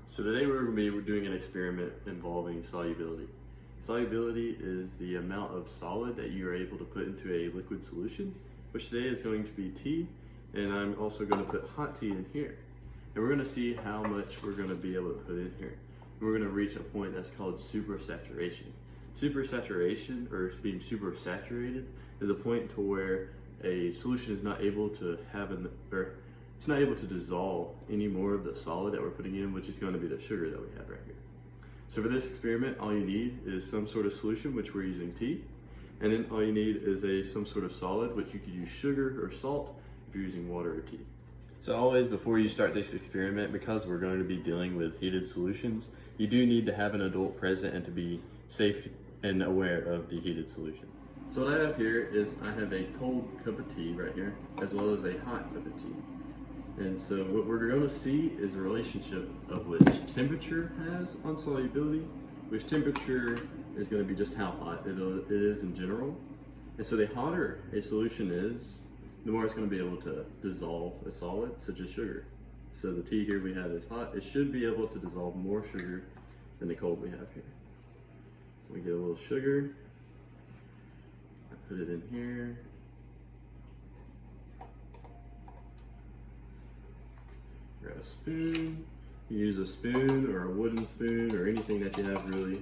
So today we're going to be doing an experiment involving solubility. Solubility is the amount of solid that you are able to put into a liquid solution, which today is going to be tea, and I'm also going to put hot tea in here. And we're going to see how much we're going to be able to put in here. And we're going to reach a point that's called supersaturation. Supersaturation, or being supersaturated, is a point to where a solution is not able to it's not able to dissolve any more of the solid that we're putting in, which is going to be the sugar that we have right here. So for this experiment, all you need is some sort of solution, which we're using tea, and then all you need is some sort of solid, which you could use sugar or salt if you're using water or tea. So always before you start this experiment, because we're going to be dealing with heated solutions, you do need to have an adult present and to be safe and aware of the heated solution. So what I have here is I have a cold cup of tea right here, as well as a hot cup of tea. And so what we're going to see is the relationship of which temperature has on solubility, which temperature is going to be just how hot it is in general. And so the hotter a solution is, the more it's going to be able to dissolve a solid, such as sugar. So the tea here we have is hot. It should be able to dissolve more sugar than the cold we have here. So we get a little sugar. I put it in here. Grab a spoon. You use a spoon or a wooden spoon or anything that you have really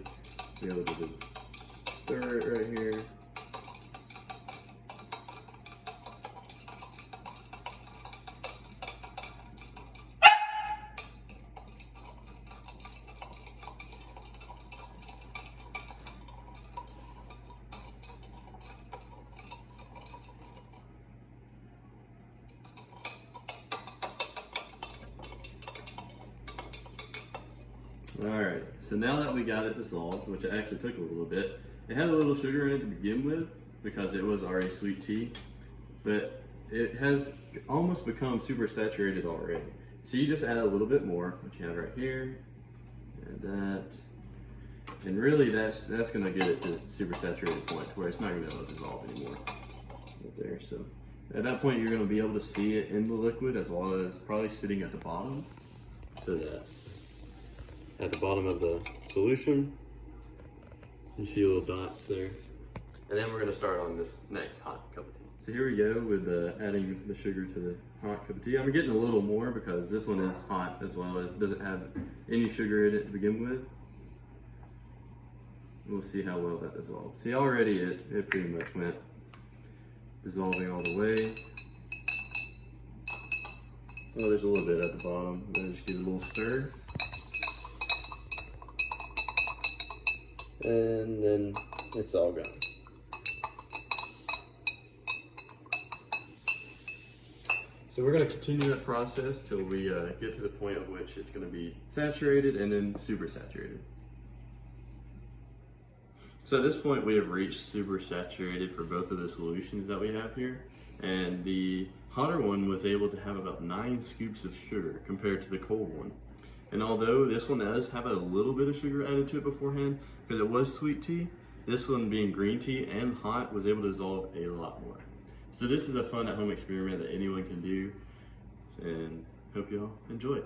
to be able to just stir it right here. Alright, so now that we got it dissolved, which it actually took a little bit, it had a little sugar in it to begin with because it was already sweet tea, but it has almost become super saturated already. So you just add a little bit more, which you have right here, and that, and really that's going to get it to super saturated point where it's not going to be able to dissolve anymore. Right there, so at that point you're going to be able to see it in the liquid as well as probably sitting at the bottom, so that at the bottom of the solution, you see little dots there. And then we're gonna start on this next hot cup of tea. So here we go with adding the sugar to the hot cup of tea. I'm getting a little more because this one is hot as well as doesn't have any sugar in it to begin with. We'll see how well that dissolves. See, already it pretty much went dissolving all the way. Oh, there's a little bit at the bottom. Then just give it a little stir. And then it's all gone. So we're going to continue that process till we get to the point of which it's going to be saturated and then super saturated. So at this point we have reached super saturated for both of the solutions that we have here, and the hotter one was able to have about 9 scoops of sugar compared to the cold one. And although this one does have a little bit of sugar added to it beforehand, because it was sweet tea, this one being green tea and hot was able to dissolve a lot more. So this is a fun at-home experiment that anyone can do, and hope y'all enjoy it.